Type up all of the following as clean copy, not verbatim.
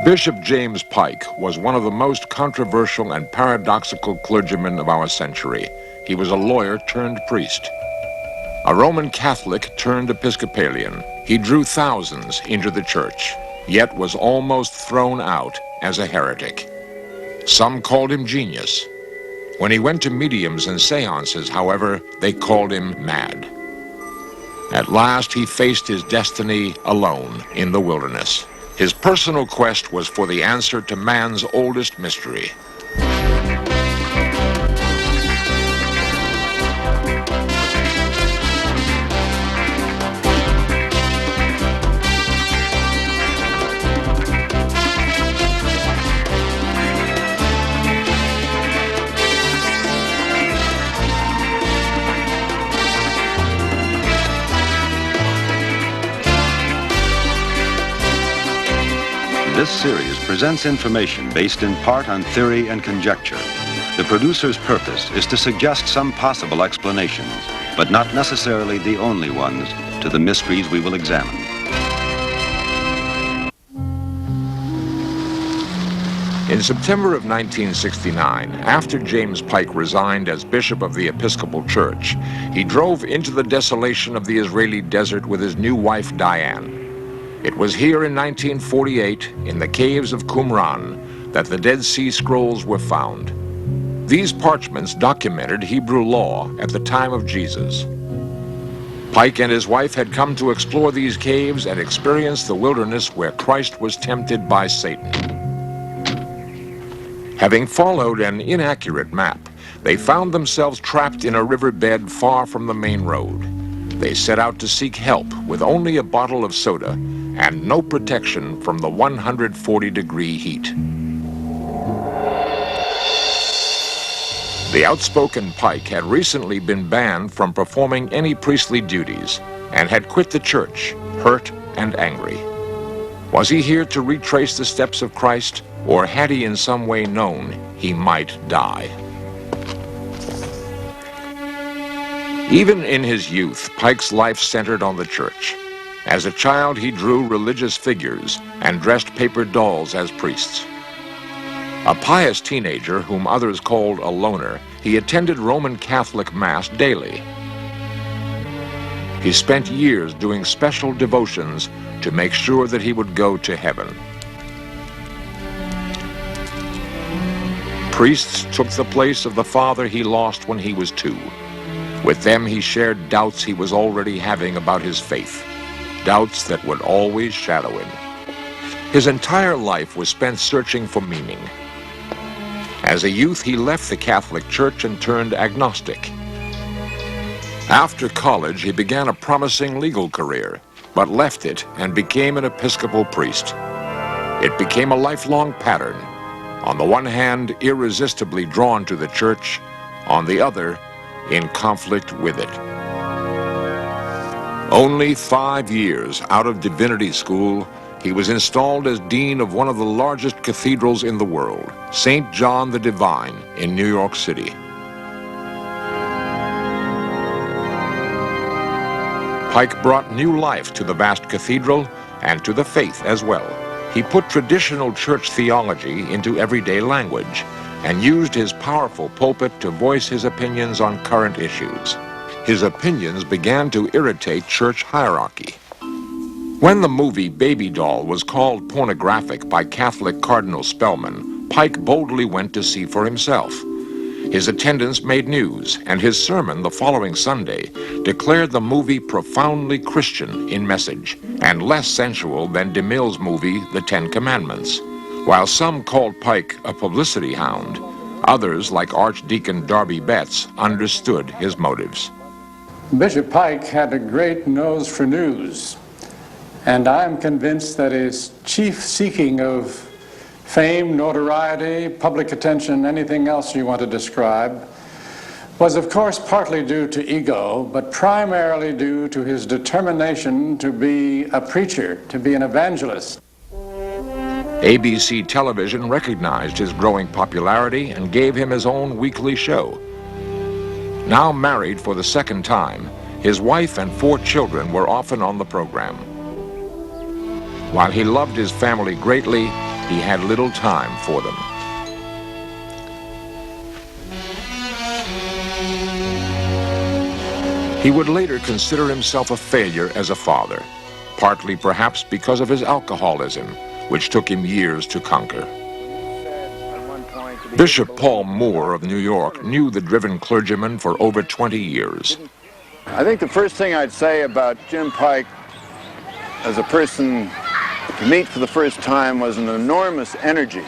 Bishop James Pike was one of the most controversial and paradoxical clergymen of our century. He was a lawyer turned priest, a Roman Catholic turned Episcopalian. He drew thousands into the church, yet was almost thrown out as a heretic. Some called him genius. When he went to mediums and seances, however, they called him mad. At last, he faced his destiny alone in the wilderness. His personal quest was for the answer to man's oldest mystery. This series presents information based in part on theory and conjecture. The producer's purpose is to suggest some possible explanations, but not necessarily the only ones, to the mysteries we will examine. In September of 1969, after James Pike resigned as Bishop of the Episcopal Church, he drove into the desolation of the Israeli desert with his new wife, Diane. It was here in 1948, in the caves of Qumran, that the Dead Sea Scrolls were found. These parchments documented Hebrew law at the time of Jesus. Pike and his wife had come to explore these caves and experience the wilderness where Christ was tempted by Satan. Having followed an inaccurate map, they found themselves trapped in a riverbed far from the main road. They set out to seek help with only a bottle of soda and no protection from the 140-degree heat. The outspoken Pike had recently been banned from performing any priestly duties and had quit the church, hurt and angry. Was he here to retrace the steps of Christ, or had he in some way known he might die? Even in his youth, Pike's life centered on the church. As a child, he drew religious figures and dressed paper dolls as priests. A pious teenager, whom others called a loner, he attended Roman Catholic Mass daily. He spent years doing special devotions to make sure that he would go to heaven. Priests took the place of the father he lost when he was 2. With them, he shared doubts he was already having about his faith, doubts that would always shadow him. His entire life was spent searching for meaning. As a youth, he left the Catholic Church and turned agnostic. After college, he began a promising legal career, but left it and became an Episcopal priest. It became a lifelong pattern. On the one hand, irresistibly drawn to the church, on the other, in conflict with it. Only 5 years out of divinity school, he was installed as dean of one of the largest cathedrals in the world, St. John the Divine in New York City. Pike brought new life to the vast cathedral and to the faith as well. He put traditional church theology into everyday language and used his powerful pulpit to voice his opinions on current issues. His opinions began to irritate church hierarchy. When the movie Baby Doll was called pornographic by Catholic Cardinal Spellman, Pike boldly went to see for himself. His attendance made news, and his sermon the following Sunday declared the movie profoundly Christian in message and less sensual than DeMille's movie The Ten Commandments. While some called Pike a publicity hound, others, like Archdeacon Darby Betts, understood his motives. Bishop Pike had a great nose for news, and I'm convinced that his chief seeking of fame, notoriety, public attention, anything else you want to describe, was of course partly due to ego, but primarily due to his determination to be a preacher, to be an evangelist. ABC television recognized his growing popularity and gave him his own weekly show. Now married for the second time, his wife and 4 children were often on the program. While he loved his family greatly, he had little time for them. He would later consider himself a failure as a father, partly perhaps because of his alcoholism, which took him years to conquer. Bishop Paul Moore of New York knew the driven clergyman for over 20 years. I think the first thing I'd say about Jim Pike as a person to meet for the first time was an enormous energy.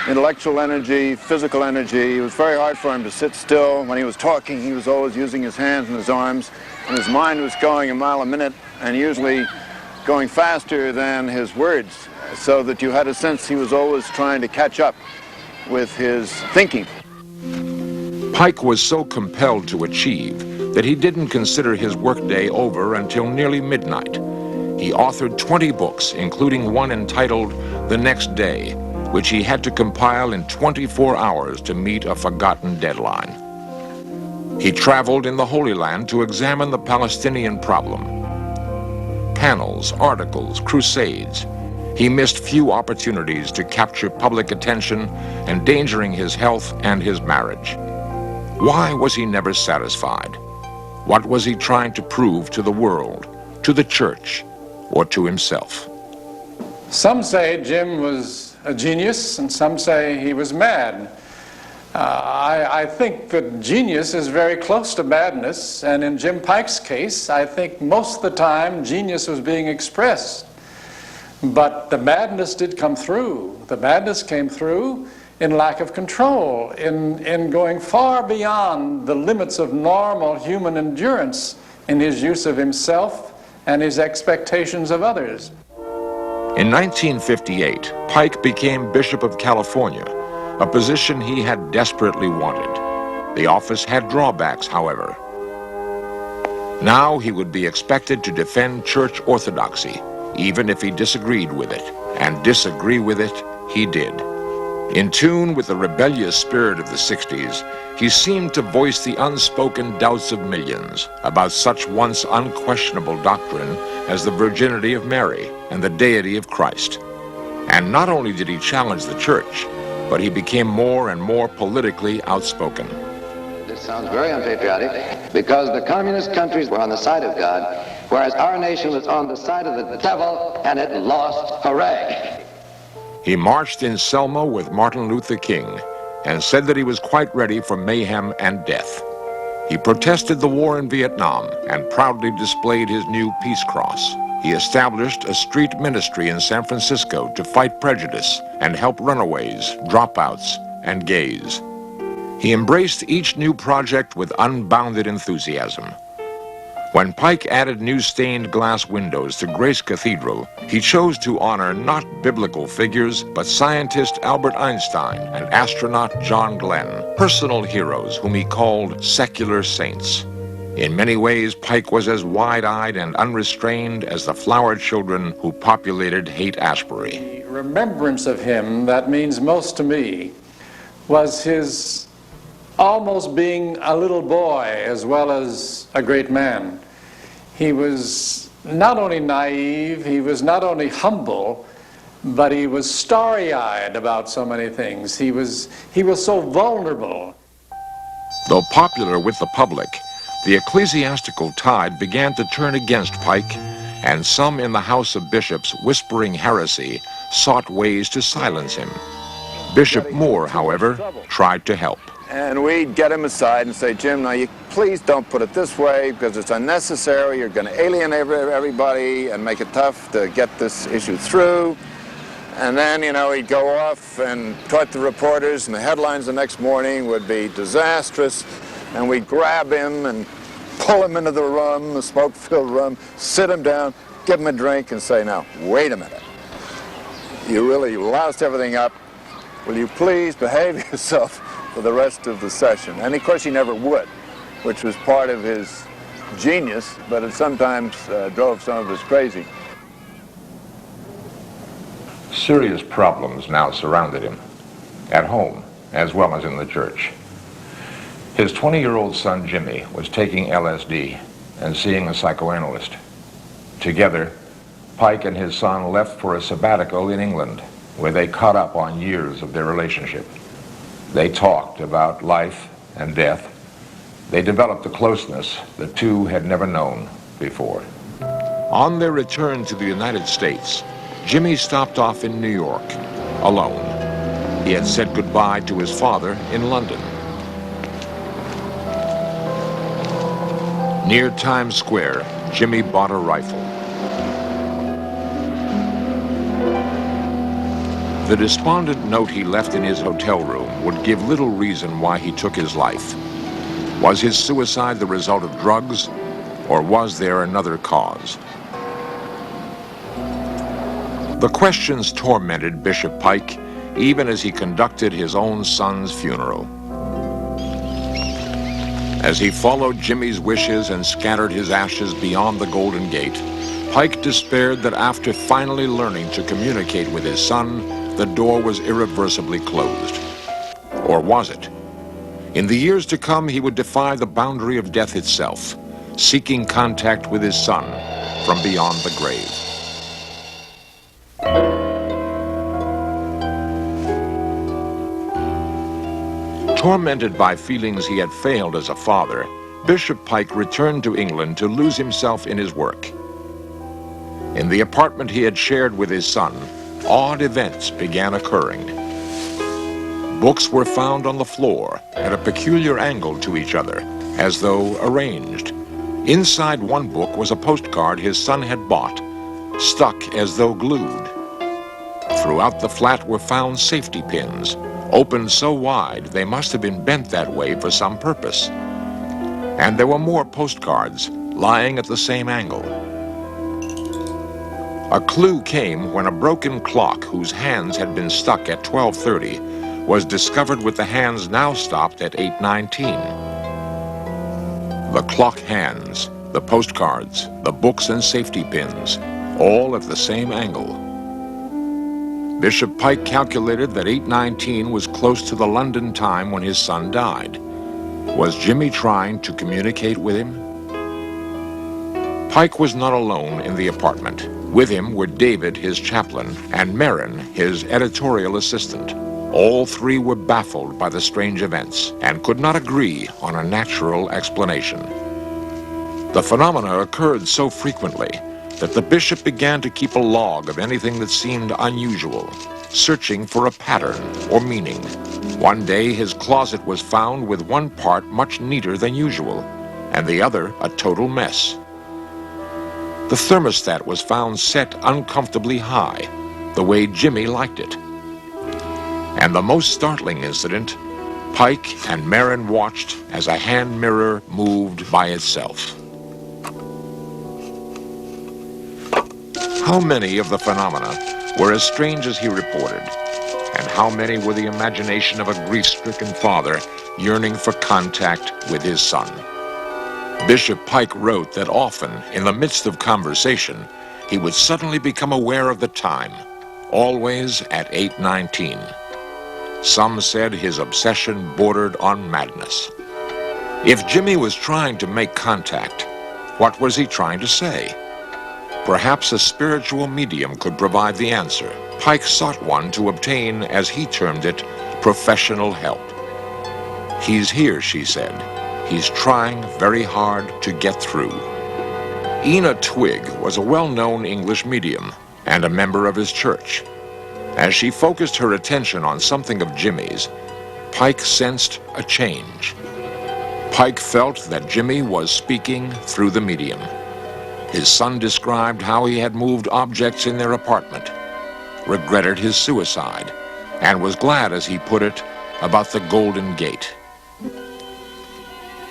Intellectual energy, physical energy. It was very hard for him to sit still. When he was talking, he was always using his hands and his arms, and his mind was going a mile a minute, and usually going faster than his words, so that you had a sense he was always trying to catch up with his thinking. Pike was so compelled to achieve that he didn't consider his workday over until nearly midnight. He authored 20 books, including one entitled The Next Day, which he had to compile in 24 hours to meet a forgotten deadline. He traveled in the Holy Land to examine the Palestinian problem. Panels, articles, crusades. He missed few opportunities to capture public attention, endangering his health and his marriage. Why was he never satisfied? What was he trying to prove to the world, to the church, or to himself? Some say Jim was a genius, and some say he was mad. I think that genius is very close to madness, and in Jim Pike's case, I think most of the time genius was being expressed. But the madness did come through. The madness came through in lack of control, in going far beyond the limits of normal human endurance in his use of himself and his expectations of others. In 1958, Pike became Bishop of California, a position he had desperately wanted. The office had drawbacks, however. Now he would be expected to defend church orthodoxy, even if he disagreed with it, and disagree with it he did. In tune with the rebellious spirit of the 60s, he seemed to voice the unspoken doubts of millions about such once unquestionable doctrine as the virginity of Mary and the deity of Christ. And not only did he challenge the church, but he became more and more politically outspoken. This sounds very unpatriotic, because the communist countries were on the side of God, whereas our nation was on the side of the devil, and it lost. Hooray! He marched in Selma with Martin Luther King and said that he was quite ready for mayhem and death. He protested the war in Vietnam and proudly displayed his new Peace Cross. He established a street ministry in San Francisco to fight prejudice and help runaways, dropouts, and gays. He embraced each new project with unbounded enthusiasm. When Pike added new stained glass windows to Grace Cathedral, he chose to honor not biblical figures, but scientist Albert Einstein and astronaut John Glenn, personal heroes whom he called secular saints. In many ways, Pike was as wide-eyed and unrestrained as the flower children who populated Haight-Ashbury. The remembrance of him that means most to me was his almost being a little boy as well as a great man. He was not only naive, he was not only humble, but he was starry-eyed about so many things. He was so vulnerable. Though popular with the public, the ecclesiastical tide began to turn against Pike, and some in the House of Bishops, whispering heresy, sought ways to silence him. Bishop Moore, however, tried to help. And we'd get him aside and say, Jim, now you please don't put it this way, because it's unnecessary. You're going to alienate everybody and make it tough to get this issue through. And then, you know, he'd go off and talk to reporters, and the headlines the next morning would be disastrous. And we'd grab him and pull him into the room, the smoke-filled room, sit him down, give him a drink, and say, now, wait a minute. You really loused everything up. Will you please behave yourself for the rest of the session? And of course he never would, which was part of his genius, but it sometimes drove some of us crazy. Serious problems now surrounded him, at home as well as in the church. His 20-year-old son Jimmy was taking LSD and seeing a psychoanalyst. Together, Pike and his son left for a sabbatical in England, where they caught up on years of their relationship. They talked about life and death. They developed a closeness the two had never known before. On their return to the United States, Jimmy stopped off in New York, alone. He had said goodbye to his father in London. Near Times Square, Jimmy bought a rifle. The despondent note he left in his hotel room would give little reason why he took his life. Was his suicide the result of drugs, or was there another cause? The questions tormented Bishop Pike even as he conducted his own son's funeral. As he followed Jimmy's wishes and scattered his ashes beyond the Golden Gate, Pike despaired that after finally learning to communicate with his son, the door was irreversibly closed. Or was it? In the years to come, he would defy the boundary of death itself, seeking contact with his son from beyond the grave. Tormented by feelings he had failed as a father, Bishop Pike returned to England to lose himself in his work. In the apartment he had shared with his son, odd events began occurring. Books were found on the floor at a peculiar angle to each other, as though arranged. Inside one book was a postcard his son had bought, stuck as though glued. Throughout the flat were found safety pins, opened so wide they must have been bent that way for some purpose. And there were more postcards lying at the same angle. A clue came when a broken clock whose hands had been stuck at 12:30 was discovered with the hands now stopped at 8:19. The clock hands, the postcards, the books and safety pins, all at the same angle. Bishop Pike calculated that 8:19 was close to the London time when his son died. Was Jimmy trying to communicate with him? Pike was not alone in the apartment. With him were David, his chaplain, and Merrin, his editorial assistant. All three were baffled by the strange events and could not agree on a natural explanation. The phenomena occurred so frequently that the bishop began to keep a log of anything that seemed unusual, searching for a pattern or meaning. One day his closet was found with one part much neater than usual, and the other a total mess. The thermostat was found set uncomfortably high, the way Jimmy liked it. And the most startling incident, Pike and Merrin watched as a hand mirror moved by itself. How many of the phenomena were as strange as he reported, and how many were the imagination of a grief-stricken father yearning for contact with his son? Bishop Pike wrote that often, in the midst of conversation, he would suddenly become aware of the time, always at 8:19. Some said his obsession bordered on madness. If Jimmy was trying to make contact, what was he trying to say? Perhaps a spiritual medium could provide the answer. Pike sought one to obtain, as he termed it, professional help. "He's here," she said. "He's trying very hard to get through." E22 was a well-known English medium and a member of his church. As she focused her attention on something of Jimmy's, Pike sensed a change. Pike felt that Jimmy was speaking through the medium. His son described how he had moved objects in their apartment, regretted his suicide, and was glad, as he put it, about the Golden Gate.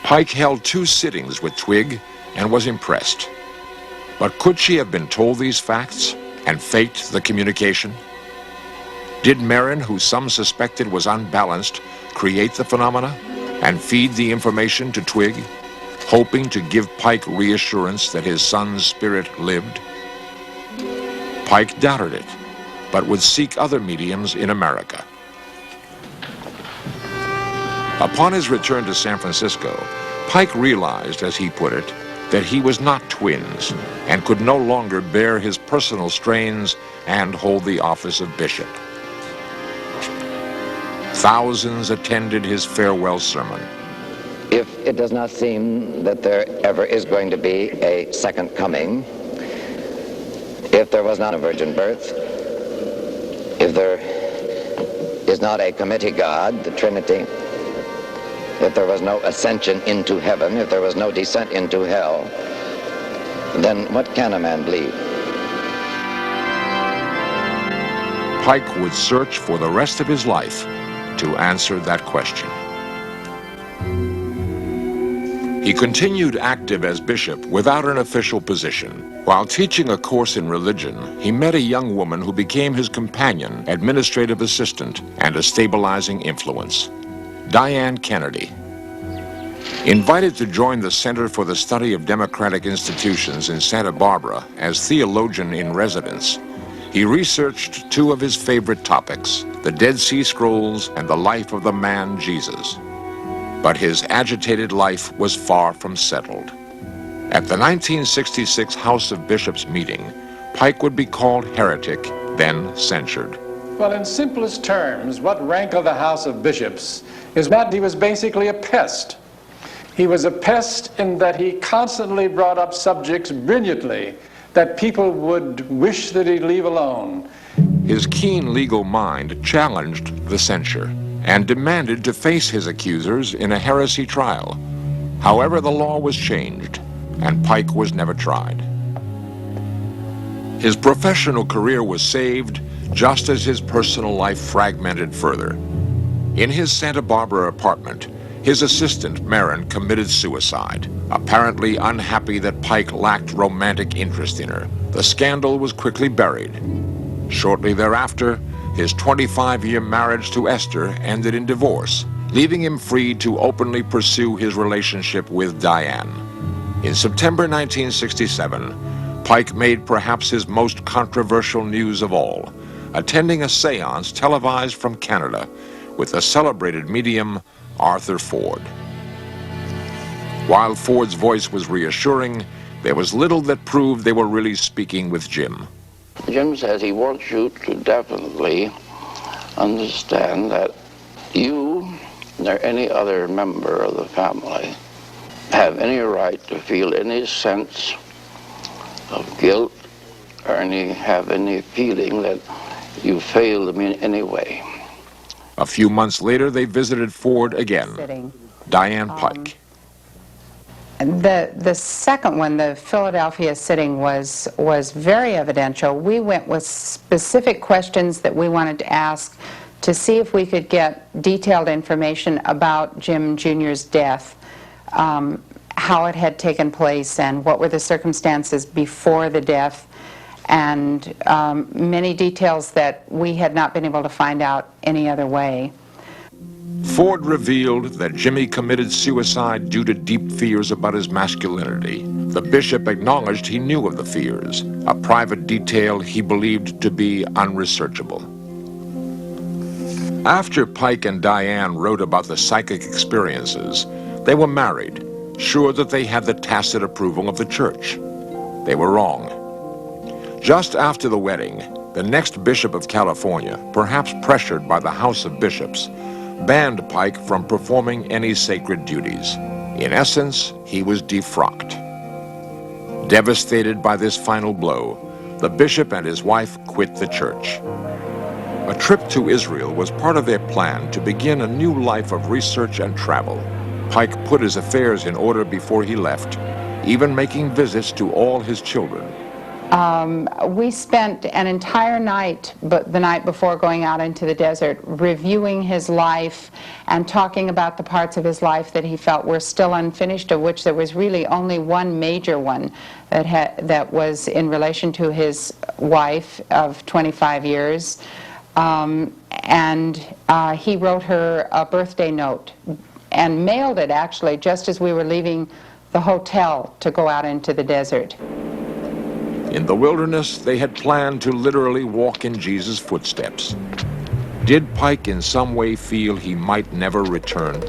Pike held 2 sittings with Twig and was impressed. But could she have been told these facts and faked the communication? Did Merrin, who some suspected was unbalanced, create the phenomena and feed the information to Twig, hoping to give Pike reassurance that his son's spirit lived? Pike doubted it, but would seek other mediums in America. Upon his return to San Francisco, Pike realized, as he put it, that he was not twins and could no longer bear his personal strains and hold the office of bishop. Thousands attended his farewell sermon. If it does not seem that there ever is going to be a second coming, if there was not a virgin birth, if there is not a committee God, the Trinity, if there was no ascension into heaven, if there was no descent into hell, then what can a man believe? Pike would search for the rest of his life to answer that question. He continued active as bishop without an official position. While teaching a course in religion, he met a young woman who became his companion, administrative assistant, and a stabilizing influence. Diane Kennedy. Invited to join the Center for the Study of Democratic Institutions in Santa Barbara as theologian in residence, he researched two of his favorite topics, the Dead Sea Scrolls and the life of the man Jesus. But his agitated life was far from settled. At the 1966 House of Bishops meeting, Pike would be called heretic, then censured. Well, in simplest terms, what rankled the House of Bishops is that he was basically a pest. He was a pest in that he constantly brought up subjects brilliantly that people would wish that he'd leave alone. His keen legal mind challenged the censure and demanded to face his accusers in a heresy trial. However, the law was changed, and Pike was never tried. His professional career was saved just as his personal life fragmented further. In his Santa Barbara apartment, his assistant, Marin, committed suicide, apparently unhappy that Pike lacked romantic interest in her. The scandal was quickly buried. Shortly thereafter, his 25-year marriage to Esther ended in divorce, leaving him free to openly pursue his relationship with Diane. In September 1967, Pike made perhaps his most controversial news of all, attending a seance televised from Canada with the celebrated medium Arthur Ford. While Ford's voice was reassuring, there was little that proved they were really speaking with Jim. Jim says he wants you to definitely understand that you or any other member of the family have any right to feel any sense of guilt or have any feeling that you failed them in any way. A few months later, they visited Ford again. Diane Pike. The second one, the Philadelphia sitting, was very evidential. We went with specific questions that we wanted to ask to see if we could get detailed information about Jim Jr.'s death, how it had taken place, and what were the circumstances before the death, and many details that we had not been able to find out any other way. Ford revealed that Jimmy committed suicide due to deep fears about his masculinity. The bishop acknowledged he knew of the fears, a private detail he believed to be unresearchable. After Pike and Diane wrote about the psychic experiences, they were married, sure that they had the tacit approval of the church. They were wrong. Just after the wedding, the next bishop of California, perhaps pressured by the House of Bishops, banned Pike from performing any sacred duties. In essence, he was defrocked. Devastated by this final blow, the bishop and his wife quit the church. A trip to Israel was part of their plan to begin a new life of research and travel. Pike put his affairs in order before he left, even making visits to all his children. We spent an entire night, the night before going out into the desert, reviewing his life and talking about the parts of his life that he felt were still unfinished, of which there was really only one major one that was in relation to his wife of 25 years. And he wrote her a birthday note and mailed it, actually, just as we were leaving the hotel to go out into the desert. In the wilderness, they had planned to literally walk in Jesus' footsteps. Did Pike in some way feel he might never return?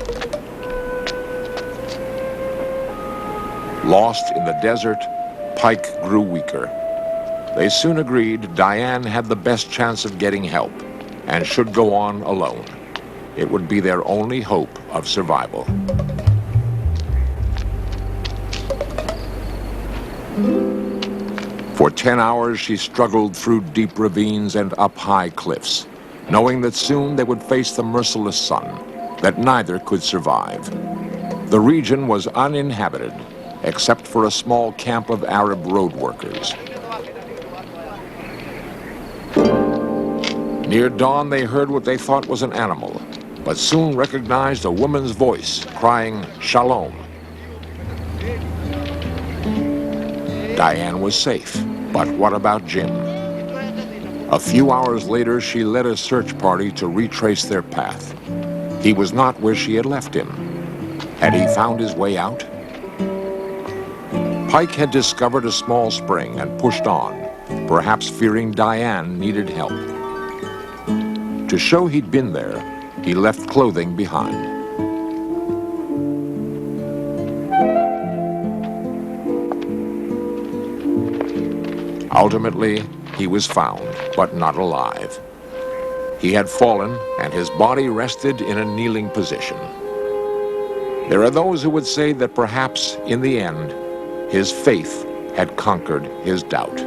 Lost in the desert, Pike grew weaker. They soon agreed Diane had the best chance of getting help and should go on alone. it would be their only hope of survival. For 10 hours, she struggled through deep ravines and up high cliffs, knowing that soon they would face the merciless sun, that neither could survive. The region was uninhabited, except for a small camp of Arab road workers. Near dawn, they heard what they thought was an animal, but soon recognized a woman's voice crying, "Shalom." Diane was safe, but what about Jim? A few hours later, she led a search party to retrace their path. He was not where she had left him. Had he found his way out? Pike had discovered a small spring and pushed on, perhaps fearing Diane needed help. To show he'd been there, he left clothing behind. Ultimately, he was found, but not alive. He had fallen, and his body rested in a kneeling position. There are those who would say that perhaps, in the end, his faith had conquered his doubt.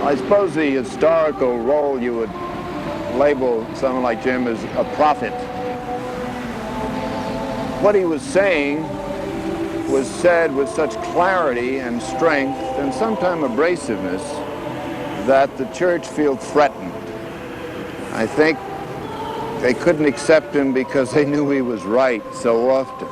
I suppose the historical role you would label someone like Jim as a prophet. What he was saying was said with such clarity and strength and sometimes abrasiveness that the church felt threatened. I think they couldn't accept him because they knew he was right so often.